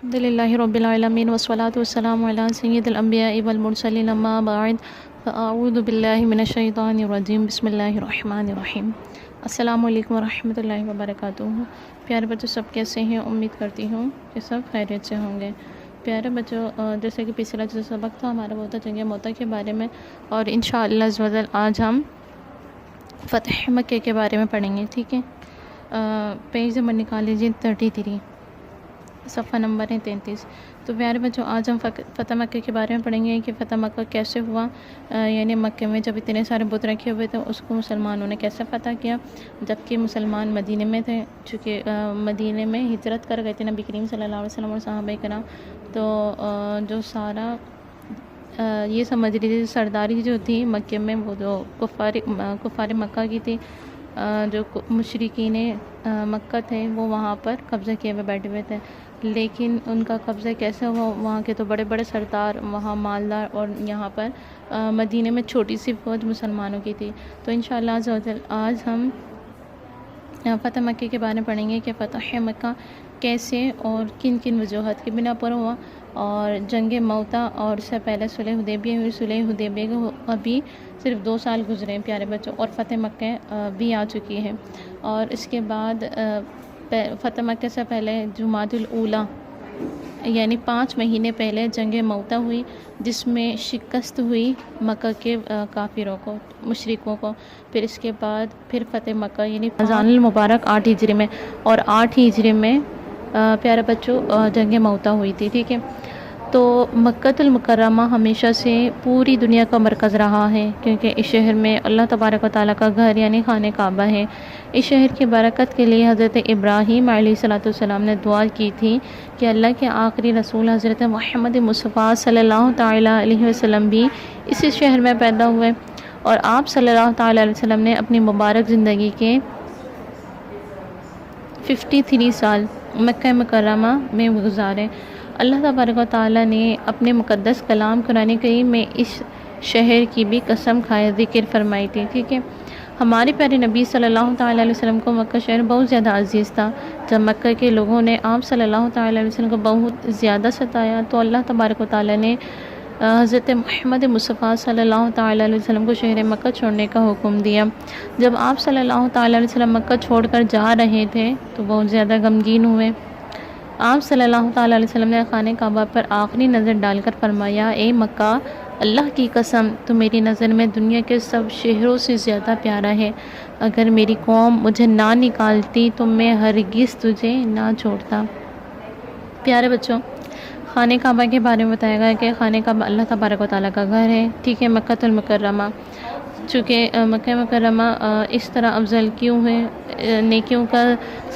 الحمد للہ رب العالمین والصلاة والسلام علی سید الانبیاء والمرسلین اما بعد فاعوذ باللہ من الشیطان الرجیم بسم اللہ الرحمن الرحیم۔ السلام علیکم ورحمۃ اللہ وبرکاتہ۔ پیارے بچوں، سب کیسے ہیں؟ امید کرتی ہوں کہ سب خیریت سے ہوں گے۔ پیارے بچوں، جیسے کہ پچھلا جو سبق تھا ہمارا وہ تھا جنگ موتا کے بارے میں، اور انشاءاللہ عز و جل آج ہم فتح مکہ کے بارے میں پڑھیں گے، ٹھیک ہے؟ پیج نمبر نکال لیجیے 33، صفحہ نمبر ہے 33۔ تو پیارے بچوں، آج ہم فتح مکہ کے بارے میں پڑھیں گے کہ فتح مکہ کیسے ہوا، یعنی مکہ میں جب اتنے سارے بت رکھے ہوئے تھے اس کو مسلمانوں نے کیسے فتح کیا، جبکہ مسلمان مدینے میں تھے، چونکہ مدینے میں ہجرت کر گئے تھے نبی کریم صلی اللہ علیہ وسلم اور صحابہ کرام۔ تو جو سارا یہ سمجھ لیجیے سرداری جو تھی مکہ میں، وہ جو کفار مکہ کی تھی، جو مشرکین مکہ تھے وہ وہاں پر قبضہ کیے ہوئے بیٹھے ہوئے تھے۔ لیکن ان کا قبضہ کیسے ہوا؟ وہاں کے تو بڑے بڑے سردار وہاں مالدار، اور یہاں پر مدینے میں چھوٹی سی فوج مسلمانوں کی تھی۔ تو انشاءاللہ عز و جل آج ہم فتح مکہ کے بارے میں پڑھیں گے کہ فتح مکہ کیسے اور کن کن وجوہات کی بنا پر ہوا، اور جنگ موتا اور اس سے پہلے صلح حدیبیہ ہوئی۔ صلح حدیبیہ کو ابھی صرف 2 سال گزرے ہیں پیارے بچوں، اور فتح مکہ بھی آ چکی ہے۔ اور اس کے بعد فتح مکہ سے پہلے جمادی الاولیٰ یعنی 5 مہینے پہلے جنگ موتا ہوئی، جس میں شکست ہوئی مکہ کے کافروں کو، مشرکوں کو۔ پھر اس کے بعد پھر فتح مکہ یعنی رمضان المبارک 8 ہجری میں، اور 8 ہجری میں پیارے بچوں جنگ موتا ہوئی تھی، ٹھیک ہے؟ تو مکہ المکرمہ ہمیشہ سے پوری دنیا کا مرکز رہا ہے، کیونکہ اس شہر میں اللہ تبارک و تعالیٰ کا گھر یعنی خانہ کعبہ ہے۔ اس شہر کی برکت کے لیے حضرت ابراہیم علیہ السلام نے دعا کی تھی کہ اللہ کے آخری رسول حضرت محمد مصطفیٰ صلی اللہ تعالیٰ علیہ وسلم بھی اسی شہر میں پیدا ہوئے، اور آپ صلی اللہ تعالیٰ علیہ وسلم نے اپنی مبارک زندگی کے 53 سال مکہ مکرمہ میں گزارے۔ اللہ تبارک و تعالیٰ نے اپنے مقدس کلام قرآن کریم میں اس شہر کی بھی قسم کھائے ذکر فرمائی تھی، ٹھیک ہے؟ ہمارے پیارے نبی صلی اللہ تعالیٰ علیہ وسلم کو مکہ شہر بہت زیادہ عزیز تھا۔ جب مکہ کے لوگوں نے آپ صلی اللہ تعالیٰ علیہ وسلم کو بہت زیادہ ستایا تو اللہ تبارک و تعالیٰ نے حضرت محمد مصطفیٰ صلی اللہ تعالیٰ علیہ وسلم کو شہر مکہ چھوڑنے کا حکم دیا۔ جب آپ صلی اللہ تعالیٰ علیہ وسلم مکہ چھوڑ کر جا رہے تھے تو بہت زیادہ غمگین ہوئے۔ آپ صلی اللہ تعالیٰ علیہ وسلم نے خانہ کعبہ پر آخری نظر ڈال کر فرمایا، اے مکہ، اللہ کی قسم تو میری نظر میں دنیا کے سب شہروں سے زیادہ پیارا ہے۔ اگر میری قوم مجھے نہ نکالتی تو میں ہرگز تجھے نہ چھوڑتا۔ پیارے بچوں، خانہ کعبہ کے بارے میں بتایا گیا کہ خانہ کعبہ اللہ تبارک و تعالیٰ کا گھر ہے، ٹھیک ہے؟ مکہ المکرمہ، چونکہ مکہ مکرمہ اس طرح افضل کیوں ہے، نیکیوں کا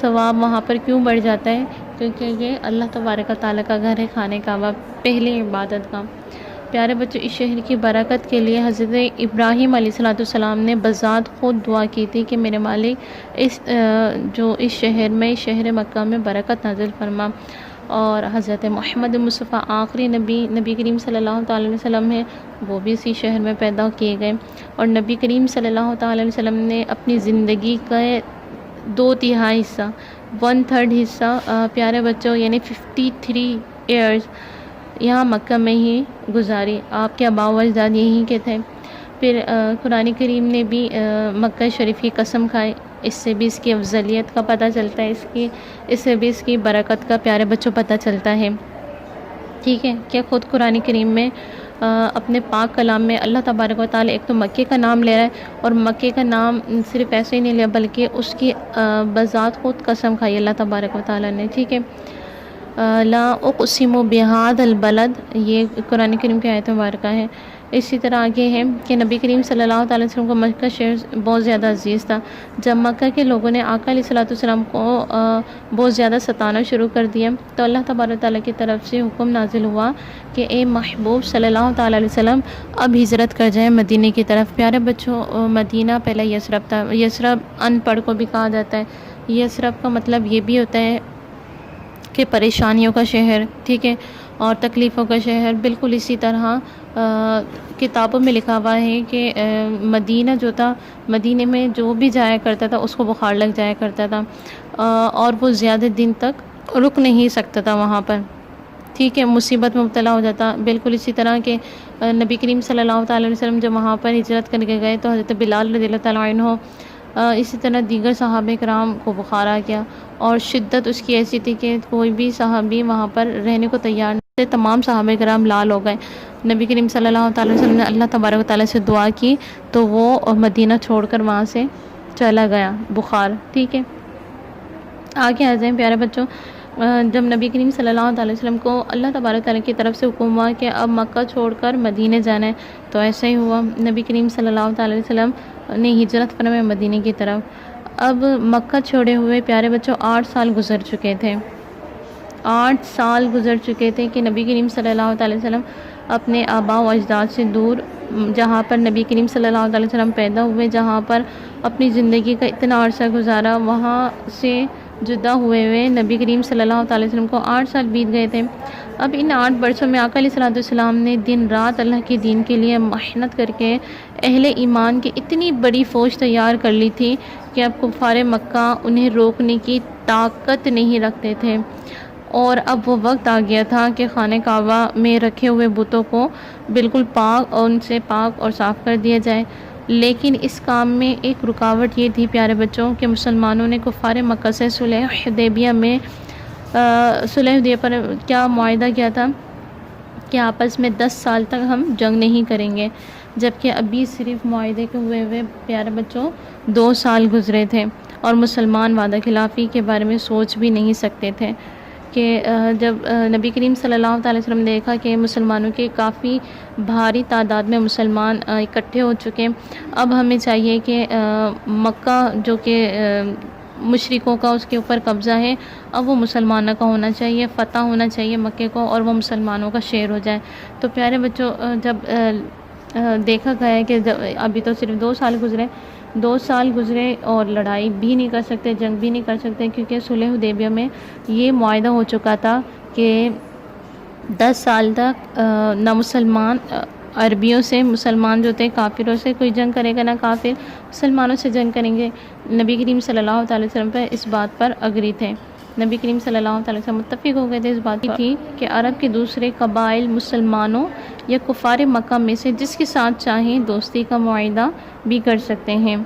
ثواب وہاں پر کیوں بڑھ جاتا ہے؟ کیونکہ یہ اللہ تبارک و تعالیٰ کا گھر ہے، خانہ کعبہ پہلی عبادت کا۔ پیارے بچوں، اس شہر کی برکت کے لیے حضرت ابراہیم علیہ السلام نے بذات خود دعا کی تھی کہ میرے مالک اس شہر میں، شہر مکہ میں برکت نازل فرما۔ اور حضرت محمد مصطفیٰ آخری نبی کریم صلی اللہ تعالیٰ علیہ وسلم ہے، وہ بھی اسی شہر میں پیدا کیے گئے، اور نبی کریم صلی اللہ تعالیٰ علیہ وسلم نے اپنی زندگی کا 2/3 حصہ، 1/3 حصہ پیارے بچوں یعنی 53 ایئرز یہاں مکہ میں ہی گزاری۔ آپ کے آباء و اجداد یہیں کے تھے۔ پھر قرآن کریم نے بھی مکہ شریف کی قسم کھائی، اس سے بھی اس کی افضلیت کا پتہ چلتا ہے، اس سے بھی اس کی برکت کا پیارے بچوں پتہ چلتا ہے، ٹھیک ہے؟ کہ خود قرآن کریم میں اپنے پاک کلام میں اللہ تبارک و تعالیٰ ایک تو مکے کا نام لے رہا ہے، اور مکے کا نام صرف ایسے ہی نہیں لیا بلکہ اس کی بذات خود قسم کھائی اللہ تبارک و تعالیٰ نے، ٹھیک ہے؟ لا اقسم بہذا البلد، یہ قرآن کریم کی آیت مبارکہ ہے۔ اسی طرح آگے ہے کہ نبی کریم صلی اللہ تعالیٰ علیہ وسلم کو مکہ شہر بہت زیادہ عزیز تھا۔ جب مکہ کے لوگوں نے آقا علیہ السلام کو بہت زیادہ ستانا شروع کر دیا تو اللہ تبارک تعالیٰ کی طرف سے حکم نازل ہوا کہ اے محبوب صلی اللہ تعالیٰ علیہ وسلم اب ہجرت کر جائیں مدینہ کی طرف۔ پیارے بچوں، مدینہ پہلے یثرب تھا۔ یثرب ان پڑھ کو بھی کہا جاتا ہے۔ یثرب کا مطلب یہ بھی ہوتا ہے کہ پریشانیوں کا شہر، ٹھیک ہے، اور تکلیفوں کا شہر۔ بالکل اسی طرح کتابوں میں لکھا ہوا ہے کہ مدینہ جو تھا، مدینے میں جو بھی جایا کرتا تھا اس کو بخار لگ جایا کرتا تھا، اور وہ زیادہ دن تک رک نہیں سکتا تھا وہاں پر۔ ٹھیک ہے، مصیبت میں مبتلا ہو جاتا۔ بالکل اسی طرح کہ نبی کریم صلی اللہ تعالیٰ علیہ وسلم جب وہاں پر ہجرت کر کے گئے تو حضرت بلال رضی اللہ تعالیٰ عنہ اسی طرح دیگر صحابہ کرام کو بخار آ گیا، اور شدت اس کی ایسی تھی کہ کوئی بھی صحابی وہاں پر رہنے کو تیار نہیں تھے، تمام صحابہ کرام لال ہو گئے۔ نبی کریم صلی اللہ تعالیٰ علیہ وسلم نے اللہ تبارک و تعالیٰ سے دعا کی تو وہ مدینہ چھوڑ کر وہاں سے چلا گیا بخار۔ ٹھیک ہے، آگے آ جائیں پیارے بچوں۔ جب نبی کریم صلی اللہ علیہ وسلم کو اللہ تبارک تعالیٰ کی طرف سے حکم ہوا کہ اب مکہ چھوڑ کر مدینے جانا ہے تو ایسا ہی ہوا، نبی کریم صلی اللہ علیہ وسلم نے ہجرت فرمائی مدینے کی طرف۔ اب مکہ چھوڑے ہوئے پیارے بچوں 8 سال گزر چکے تھے، 8 سال گزر چکے تھے کہ نبی کریم صلی اللہ علیہ وسلم اپنے آباء و اجداد سے دور، جہاں پر نبی کریم صلی اللہ علیہ وسلم پیدا ہوئے، جہاں پر اپنی زندگی کا اتنا عرصہ گزارا، وہاں سے جدا ہوئے نبی کریم صلی اللہ علیہ وسلم کو 8 سال بیت گئے تھے۔ اب ان 8 برسوں میں آقا علیہ الصلوۃ والسلام نے دن رات اللہ کے دین کے لیے محنت کر کے اہل ایمان کی اتنی بڑی فوج تیار کر لی تھی کہ اب کفار مکہ انہیں روکنے کی طاقت نہیں رکھتے تھے، اور اب وہ وقت آ گیا تھا کہ خانہ کعبہ میں رکھے ہوئے بتوں کو بالکل پاک اور ان سے پاک اور صاف کر دیا جائے۔ لیکن اس کام میں ایک رکاوٹ یہ تھی پیارے بچوں کہ مسلمانوں نے کفار مکہ سے صلح حدیبیہ پر کیا معاہدہ کیا تھا کہ آپس میں 10 سال تک ہم جنگ نہیں کریں گے، جبکہ ابھی صرف معاہدے کے ہوئے پیارے بچوں 2 سال گزرے تھے، اور مسلمان وعدہ خلافی کے بارے میں سوچ بھی نہیں سکتے تھے کہ جب نبی کریم صلی اللہ علیہ وسلم نے دیکھا کہ مسلمانوں کے کافی بھاری تعداد میں مسلمان اکٹھے ہو چکے، اب ہمیں چاہیے کہ مکہ جو کہ مشرکوں کا اس کے اوپر قبضہ ہے، اب وہ مسلمانوں کا ہونا چاہیے، فتح ہونا چاہیے مکے کو، اور وہ مسلمانوں کا شہر ہو جائے۔ تو پیارے بچوں جب دیکھا گیا ہے کہ ابھی تو صرف 2 سال گزرے اور لڑائی بھی نہیں کر سکتے، جنگ بھی نہیں کر سکتے، کیونکہ صلح حدیبیہ میں یہ معاہدہ ہو چکا تھا کہ 10 سال تک نہ مسلمان عربیوں سے، مسلمان جو تھے کافروں سے کوئی جنگ کرے گا، نہ کافر مسلمانوں سے جنگ کریں گے۔ نبی کریم صلی اللہ علیہ وسلم پر اس بات پر اگری تھے، نبی کریم صلی اللہ علیہ وسلم متفق ہو گئے تھے اس بات کی کہ عرب کے دوسرے قبائل مسلمانوں یا کفار مکہ میں سے جس کے ساتھ چاہیں دوستی کا معاہدہ بھی کر سکتے ہیں۔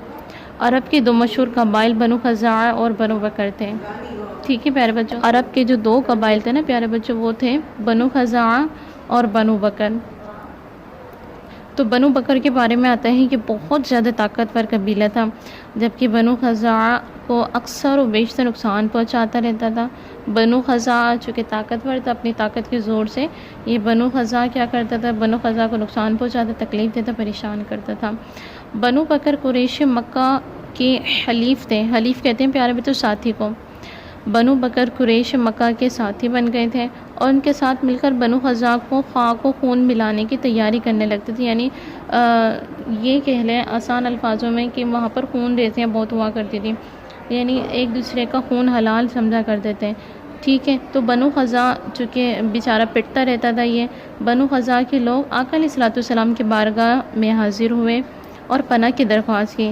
عرب کے 2 مشہور قبائل بنو خزاعہ اور بنو بکر تھے۔ ٹھیک ہے پیارے بچوں، عرب کے جو 2 قبائل تھے نا پیارے بچوں، وہ تھے بنو خزاعہ اور بنو بکر۔ تو بنو بکر کے بارے میں آتا ہے کہ بہت زیادہ طاقتور قبیلہ تھا، جبکہ بنو خزاعہ کو اکثر و بیشتر نقصان پہنچاتا رہتا تھا۔ بنو خزاعہ چونکہ طاقتور تھا، اپنی طاقت کے زور سے یہ بنو خزاعہ کیا کرتا تھا، بنو خزاعہ کو نقصان پہنچاتا، تکلیف دیتا، پریشان کرتا تھا۔ بنو بکر قریش مکہ کے حلیف تھے، حلیف کہتے ہیں پیارے بچوں ساتھی کو۔ بنو بکر قریش مکہ کے ساتھی بن گئے تھے، اور ان کے ساتھ مل کر بنو خزاعہ کو خاک و خون ملانے کی تیاری کرنے لگتے تھے، یعنی یہ کہہ لیں آسان الفاظوں میں کہ وہاں پر خون ریزیاں بہت ہوا کرتی تھی، یعنی ایک دوسرے کا خون حلال سمجھا کرتے تھے۔ ٹھیک ہے، تو بنو خزاعہ چونکہ بیچارہ پٹتا رہتا تھا، یہ بنو خزاعہ کے لوگ آقا علیہ الصلوۃ والسلام کی بارگاہ میں حاضر ہوئے اور پناہ کی درخواست کی۔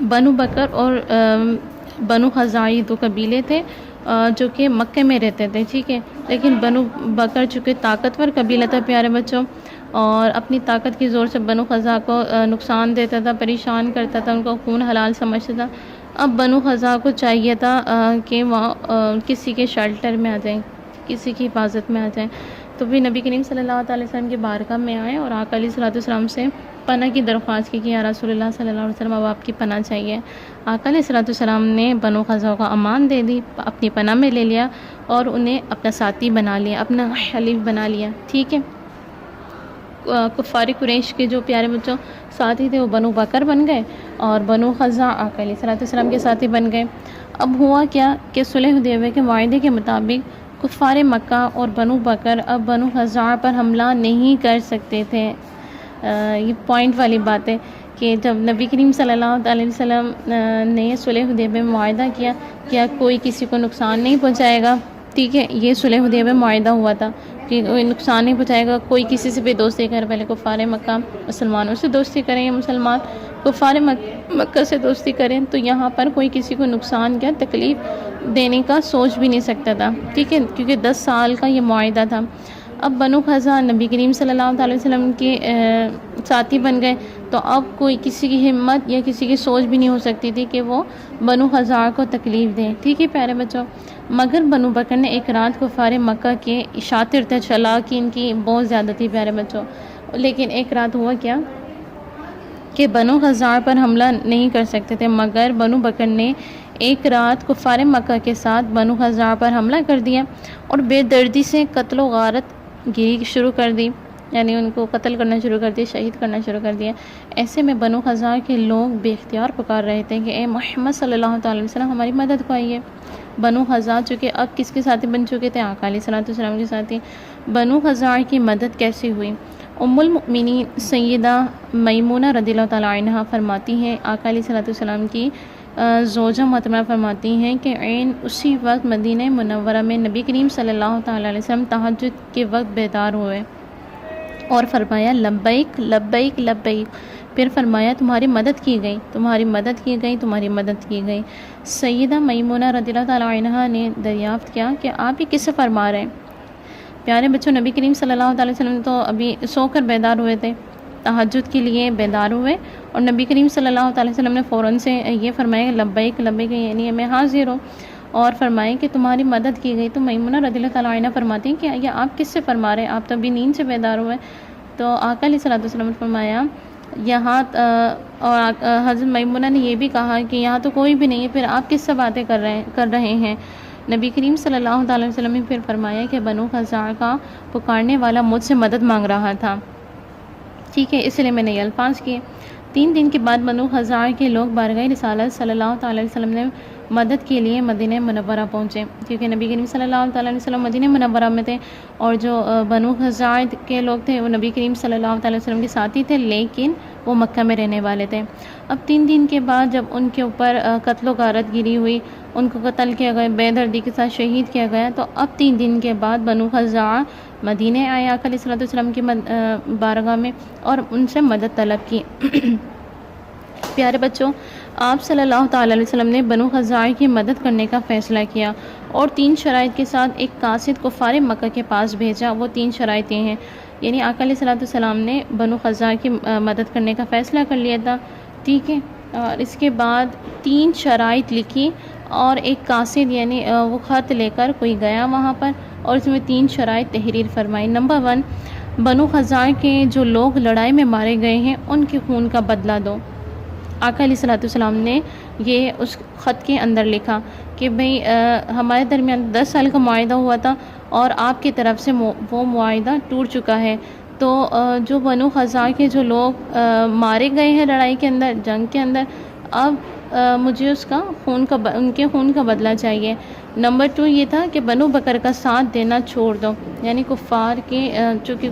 بنو بکر اور بنو خزاعہ 2 قبیلے تھے جو کہ مکہ میں رہتے تھے، ٹھیک ہے، لیکن بنو بکر چونکہ طاقتور قبیلہ تھا پیارے بچوں، اور اپنی طاقت کی زور سے بنو خزاعہ کو نقصان دیتا تھا، پریشان کرتا تھا، ان کا خون حلال سمجھتا تھا۔ اب بنو خزاعہ کو چاہیے تھا کہ وہاں کسی کے شیلٹر میں آ جائیں، کسی کی حفاظت میں آ جائیں، تو بھی نبی کریم صلی اللہ علیہ وسلم کی بارگاہ میں آئے اور آقا علیہ الصلوۃ والسلام سے پناہ کی درخواست کی کہ یا رسول اللہ صلی اللہ علیہ وسلم اب آپ کی پناہ چاہیے۔ آقا علیہ الصلوۃ والسلام نے بنو خزاعہ کو امان دے دی، اپنی پناہ میں لے لیا اور انہیں اپنا ساتھی بنا لیا، اپنا حلیف بنا لیا۔ ٹھیک ہے، کفار قریش کے جو پیارے بچوں ساتھی تھے وہ بنو بکر بن گئے، اور بنو خزاعہ آقا علیہ الصلوۃ والسلام کے ساتھی بن گئے۔ اب ہوا کیا کہ صلح حدیبیہ کے معاہدے کے مطابق کفار مکہ اور بنو بکر اب بنو خزاعہ پر حملہ نہیں کر سکتے تھے۔ یہ پوائنٹ والی بات ہے کہ جب نبی کریم صلی اللہ علیہ وسلم نے صلح حدیبیہ میں معاہدہ کیا کوئی کسی کو نقصان نہیں پہنچائے گا، ٹھیک ہے، یہ صلح حدیبیہ میں معاہدہ ہوا تھا کہ کوئی نقصان نہیں پہنچائے گا، کوئی کسی سے بھی دوستی کرے، پہلے کفار مکہ مسلمانوں سے دوستی کریں یا مسلمان کفار مکہ سے دوستی کریں، تو یہاں پر کوئی کسی کو نقصان یا تکلیف دینے کا سوچ بھی نہیں سکتا تھا، ٹھیک ہے، کیونکہ 10 سال کا یہ معاہدہ تھا۔ اب بنو قزا نبی کریم صلی اللہ علیہ وسلم کے ساتھی بن گئے، تو اب کوئی کسی کی ہمت یا کسی کی سوچ بھی نہیں ہو سکتی تھی کہ وہ بنو قزا کو تکلیف دیں، ٹھیک ہے پیارے بچوں۔ مگر بنو بکر نے ایک رات کفار مکہ کے شاطر تھے، چلاکی ان کی بہت زیادہ تھی پیارے بچوں، لیکن ایک رات ہوا کیا کہ بنو قزا پر حملہ نہیں کر سکتے تھے، مگر بنو بکر نے ایک رات کفار مکہ کے ساتھ بنو قزا پر حملہ کر دیا اور بے دردی سے قتل و غارت گیری شروع کر دی، یعنی ان کو قتل کرنا شروع کر دیا، شہید کرنا شروع کر دیا۔ ایسے میں بنو قزا کے لوگ بے اختیار پکار رہے تھے کہ اے محمد صلی اللہ علیہ وسلم ہماری مدد کو آئیے۔ بنو قزا چونکہ اب کس کے ساتھی بن چکے تھے؟ آقا علیہ السلام کے ساتھی۔ بنو قزا کی مدد کیسے ہوئی؟ ام المؤمنین سیدہ میمونہ رضی اللہ تعالیٰ عنہا فرماتی ہیں، آقا علیہ السلام کی زوجہ محترمہ فرماتی ہیں کہ عین اسی وقت مدینہ منورہ میں نبی کریم صلی اللہ تعالیٰ علیہ وسلم تہجد کے وقت بیدار ہوئے اور فرمایا لبیک لبیک لبیک، پھر فرمایا تمہاری مدد کی گئی، تمہاری مدد کی گئی، تمہاری مدد کی گئی۔ سیدہ میمونہ رضی اللہ تعالیٰ عنہا نے دریافت کیا کہ آپ یہ کس سے فرما رہے ہیں؟ پیارے بچوں، نبی کریم صلی اللہ علیہ وسلم تو ابھی سو کر بیدار ہوئے تھے، تہجد کے لیے بیدار ہوئے، اور نبی کریم صلی اللہ علیہ وسلم نے فوراً سے یہ فرمایا لبیک لبیک، یعنی میں حاضر ہوں، اور فرمائے کہ تمہاری مدد کی گئی۔ تو میمونہ رضی اللہ تعالیٰ عنہ فرماتی ہیں کہ یہ آپ کس سے فرما رہے ہیں؟ آپ تو ابھی نیند سے بیدار ہوئے۔ تو آقا علیہ السلام نے فرمایا یہاں، اور حضرت میمونہ نے یہ بھی کہا کہ یہاں تو کوئی بھی نہیں ہے، پھر آپ کس سے باتیں کر رہے ہیں؟ نبی کریم صلی اللہ علیہ وسلم نے پھر فرمایا کہ بنو قزا کا پکارنے والا مجھ سے مدد مانگ رہا تھا، ٹھیک ہے، اس لیے میں نے یہ الفاظ کیے۔ 3 دن کے بعد بنو قزا کے لوگ بارگاہ رسالت صلی اللہ تعالیٰ علیہ وسلم نے مدد کے لیے مدینہ منورہ پہنچے، کیونکہ نبی کریم صلی اللہ تعالیٰ علیہ وسلم مدینہ منورہ میں تھے، اور جو بنو قزا کے لوگ تھے وہ نبی کریم صلی اللہ تعالیٰ علیہ وسلم کے ساتھی تھے، لیکن وہ مکہ میں رہنے والے تھے۔ اب 3 دن کے بعد جب ان کے اوپر قتل و غارت گیری ہوئی، ان کو قتل کیا گیا، بے دردی کے ساتھ شہید کیا گیا، تو اب 3 دن کے بعد بنو قزا مدینہ آئے آقا علیہ السلام کی بارگاہ میں اور ان سے مدد طلب کی۔ پیارے بچوں، آپ صلی اللہ تعالیٰ علیہ وسلم نے بنو قزا کی مدد کرنے کا فیصلہ کیا اور 3 شرائط کے ساتھ ایک قاصد کفار مکہ کے پاس بھیجا۔ وہ 3 شرائط یہ ہیں، یعنی آقا علیہ السلام نے بنو قزا کی مدد کرنے کا فیصلہ کر لیا تھا، ٹھیک ہے، اور اس کے بعد 3 شرائط لکھی اور ایک قاصد یعنی وہ خط لے کر کوئی گیا وہاں پر، اور اس میں 3 شرائط تحریر فرمائی۔ نمبر 1، بنو قزا کے جو لوگ لڑائی میں مارے گئے ہیں ان کے خون کا بدلہ دو۔ آقا علیہ السلام نے یہ اس خط کے اندر لکھا کہ بھئی ہمارے درمیان 10 سال کا معاہدہ ہوا تھا اور آپ کی طرف سے وہ معاہدہ ٹوٹ چکا ہے، تو جو بنو قزا کے جو لوگ مارے گئے ہیں لڑائی کے اندر، جنگ کے اندر، اب مجھے ان کے خون کا بدلہ چاہیے۔ نمبر 2 یہ تھا کہ بنو بکر کا ساتھ دینا چھوڑ دو، یعنی کفار کے چونکہ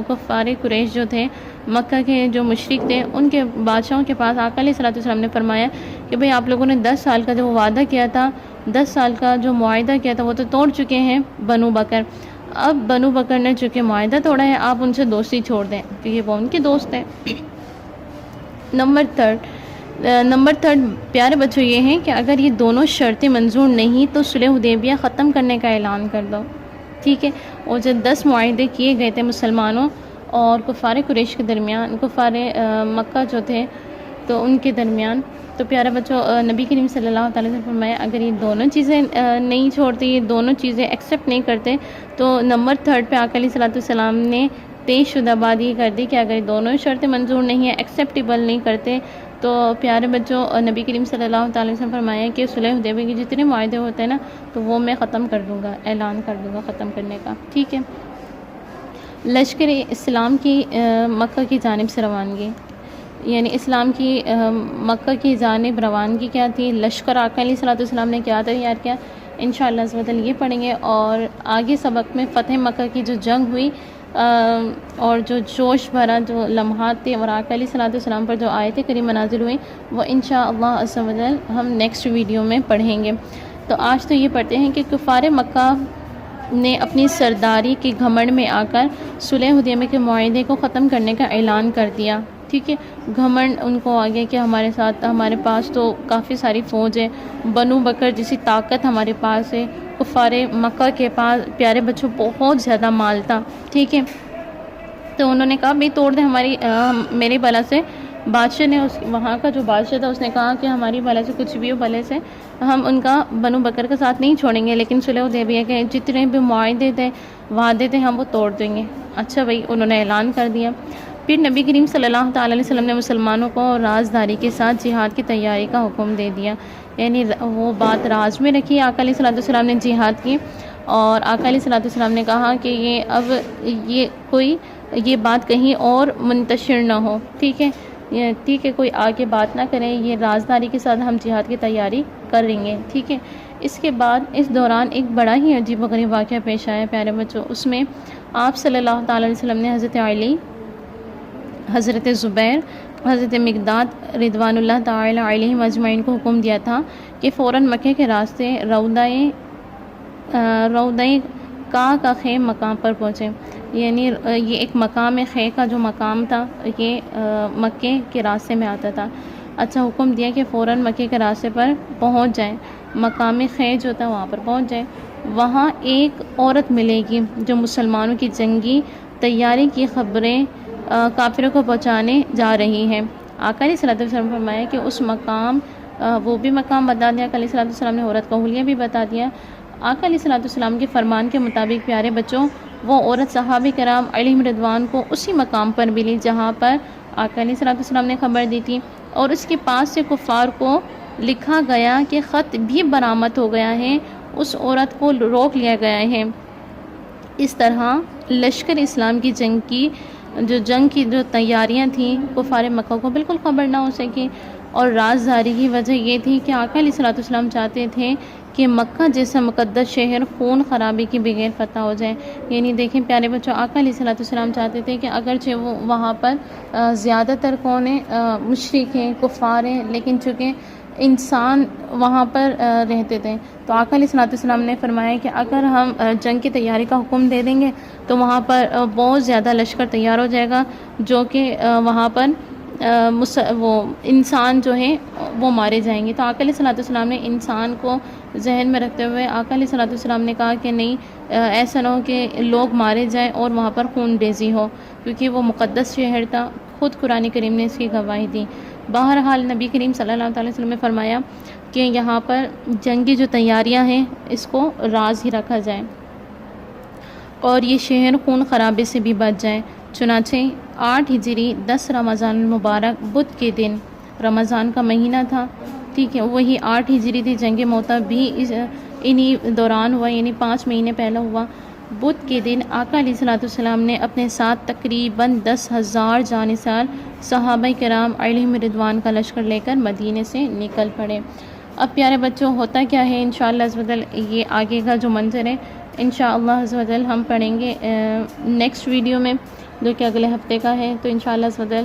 کفار قریش جو تھے، مکہ کے جو مشرک تھے، ان کے بادشاہوں کے پاس آقا علیہ السلام نے فرمایا کہ بھئی آپ لوگوں نے 10 سال کا جو وعدہ کیا تھا، 10 سال کا جو معاہدہ کیا تھا وہ تو توڑ چکے ہیں بنو بکر، اب بنو بکر نے چونکہ معاہدہ توڑا ہے، آپ ان سے دوستی چھوڑ دیں کیونکہ وہ ان کے دوست ہیں۔ نمبر 3 پیارے بچوں یہ ہیں کہ اگر یہ دونوں شرطیں منظور نہیں تو صلح حدیبیہ ختم کرنے کا اعلان کر دو، ٹھیک ہے۔ اور جب 10 معاہدے کیے گئے تھے مسلمانوں اور کفار قریش کے درمیان، کفار مکہ جو تھے تو ان کے درمیان، تو پیارے بچوں نبی کریم صلی اللہ تعالیٰ وسلم نے فرمایا اگر یہ دونوں چیزیں نہیں چھوڑتے، یہ دونوں چیزیں ایکسیپٹ نہیں کرتے، تو نمبر 3 پہ آقا علیہ السلام نے 23 شدہ بات یہ کر دی کہ اگر دونوں شرطیں منظور نہیں ہیں، ایکسیپٹیبل نہیں کرتے، تو پیارے بچوں نبی کریم صلی اللہ تعالیٰ وسلم نے فرمایا کہ صلح حدیبیہ کے جتنے معاہدے ہوتے ہیں نا، تو وہ میں ختم کر دوں گا، اعلان کر دوں گا ختم کرنے کا، ٹھیک ہے۔ لشکر اسلام کی مکہ کی جانب سے روانگی، یعنی اسلام کی مکہ کی جانب روانگی کیا تھی، لشکر آقا علیہ السلام نے کیا تیار کیا، انشاءاللہ عز و جل یہ پڑھیں گے، اور آگے سبق میں فتح مکہ کی جو جنگ ہوئی اور جو جوش بھرا جو لمحات تھے اور آقا علیہ السلام پر جو آیت کریمہ نازل ہوئی، وہ انشاءاللہ عز و جل ہم نیکسٹ ویڈیو میں پڑھیں گے۔ تو آج تو یہ پڑھتے ہیں کہ کفار مکہ نے اپنی سرداری کے گھمنڈ میں آ کر صلح حدیبیہ کے معاہدے کو ختم کرنے کا اعلان کر دیا، ٹھیک ہے۔ گھمنڈ ان کو آ گیا کہ ہمارے ساتھ، ہمارے پاس تو کافی ساری فوج ہے، بنو بکر جیسی طاقت ہمارے پاس ہے، کفار مکہ کے پاس پیارے بچوں بہت زیادہ مال تھا، ٹھیک ہے۔ تو انہوں نے کہا بھئی توڑ دیں ہماری میری بلا سے۔ بادشاہ نے وہاں کا جو بادشاہ تھا اس نے کہا کہ ہماری بلا سے کچھ بھی ہو، بلے سے ہم ان کا بنو بکر کا ساتھ نہیں چھوڑیں گے، لیکن صلح حدیبیہ کے جتنے بھی معاہدے تھے، وعدے تھے، ہم وہ توڑ دیں گے۔ اچھا بھئی، انہوں نے اعلان کر دیا۔ پھر نبی کریم صلی اللہ تعالیٰ علیہ وسلم نے مسلمانوں کو رازداری کے ساتھ جہاد کی تیاری کا حکم دے دیا، یعنی وہ بات راز میں رکھی۔ آقا علیہ الصلوۃ والسلام نے جہاد کی، اور آقا علیہ الصلوۃ والسلام نے کہا کہ یہ بات کہیں اور منتشر نہ ہو، ٹھیک ہے، ٹھیک ہے، کوئی آگے بات نہ کریں، یہ رازداری کے ساتھ ہم جہاد کی تیاری کر رہیں گے، ٹھیک ہے۔ اس کے بعد اس دوران ایک بڑا ہی عجیب و غریب واقعہ پیش آیا پیارے بچوں۔ اس میں آپ صلی اللہ تعالیٰ علیہ وسلم نے حضرت علی، حضرت زبیر، حضرت مقداد رضوان اللہ تعالیٰ علیہم اجمعین کو حکم دیا تھا کہ فوراً مکے کے راستے روضہ کا خے مقام پر پہنچیں، یعنی یہ ایک مقام خے کا جو مقام تھا یہ مکے کے راستے میں آتا تھا۔ اچھا، حکم دیا کہ فوراً مکے کے راستے پر پہنچ جائیں، مقام خے جو تھا وہاں پر پہنچ جائیں۔ وہاں ایک عورت ملے گی جو مسلمانوں کی جنگی تیاری کی خبریں کافروں کو پہنچانے جا رہی ہے۔ آقا علیہ الصلوۃ والسلام نے فرمایا کہ اس مقام، وہ بھی مقام بتا دیا آقا علیہ الصلوۃ والسلام نے، عورت کا حلیہ بھی بتا دیا۔ آقا علیہ الصلوۃ والسلام کے فرمان کے مطابق پیارے بچوں، وہ عورت صحابہ کرام علیہم رضوان کو اسی مقام پر ملی جہاں پر آقا علیہ الصلوۃ والسلام نے خبر دی تھی، اور اس کے پاس سے کفار کو لکھا گیا کہ خط بھی برآمد ہو گیا ہے، اس عورت کو روک لیا گیا ہے۔ اس طرح لشکر اسلام کی جنگ کی جو تیاریاں تھیں کفار مکہ کو بالکل خبر نہ ہو سکی، اور رازداری کی وجہ یہ تھی کہ آقا علیہ الصلوۃ والسلام چاہتے تھے کہ مکہ جیسا مقدس شہر خون خرابی کے بغیر فتح ہو جائے۔ یعنی دیکھیں پیارے بچوں، آقا علیہ الصلوۃ والسلام چاہتے تھے کہ اگرچہ وہ وہاں پر زیادہ تر کون ہیں، مشرک ہیں، کفار ہیں، لیکن چونکہ انسان وہاں پر رہتے تھے، تو آقا علیہ الصلوۃ والسلام نے فرمایا کہ اگر ہم جنگ کی تیاری کا حکم دے دیں گے تو وہاں پر بہت زیادہ لشکر تیار ہو جائے گا، جو کہ وہاں پر وہ انسان جو ہیں وہ مارے جائیں گے۔ تو آقا علیہ الصلوۃ والسلام نے انسان کو ذہن میں رکھتے ہوئے آقا علیہ الصلوۃ والسلام نے کہا کہ نہیں، ایسا نہ ہو کہ لوگ مارے جائیں اور وہاں پر خون ریزی ہو، کیونکہ وہ مقدس شہر تھا، خود قرآن کریم نے اس کی گواہی دی۔ بہرحال نبی کریم صلی اللہ علیہ وسلم نے فرمایا کہ یہاں پر جنگی جو تیاریاں ہیں اس کو راز ہی رکھا جائے، اور یہ شہر خون خرابے سے بھی بچ جائے۔ چنانچہ 8 ہجری 10 رمضان المبارک بدھ کے دن، رمضان کا مہینہ تھا، ٹھیک ہے، وہی 8 ہجری تھی، جنگ موتا بھی انہی دوران ہوا، یعنی 5 مہینے پہلے ہوا۔ بدھ کے دن آقا علیہ الصلوۃ والسلام نے اپنے ساتھ تقریباً 10,000 جانثار صحابہ کرام علیہم رضوان کا لشکر لے کر مدینے سے نکل پڑے۔ اب پیارے بچوں، ہوتا کیا ہے انشاءاللہ عز و جل، یہ آگے کا جو منظر ہے انشاءاللہ عز و جل ہم پڑھیں گے نیکسٹ ویڈیو میں، جو کہ اگلے ہفتے کا ہے۔ تو انشاءاللہ عز و جل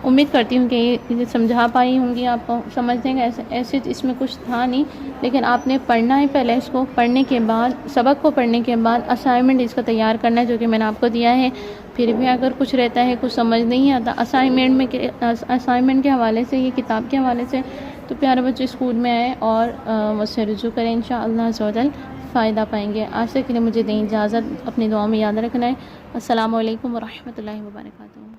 امید کرتی ہوں کہ یہ سمجھا پائی ہوں گی آپ کو، سمجھ دیں گے، ایسے اس میں کچھ تھا نہیں، لیکن آپ نے پڑھنا ہے پہلے، اس کو پڑھنے کے بعد، سبق کو پڑھنے کے بعد اسائنمنٹ اس کا تیار کرنا ہے، جو کہ میں نے آپ کو دیا ہے۔ پھر بھی اگر کچھ رہتا ہے، کچھ سمجھ نہیں آتا اسائنمنٹ کے حوالے سے، یہ کتاب کے حوالے سے، تو پیارے بچے اسکول میں آئے اور مجھ سے رجوع کریں، انشاءاللہ عز و جل فائدہ پائیں گے۔ آج تک کے لیے مجھے دیں اجازت، اپنی دعاؤں میں یاد رکھنا ہے۔ السلام علیکم ورحمۃ اللہ وبرکاتہ۔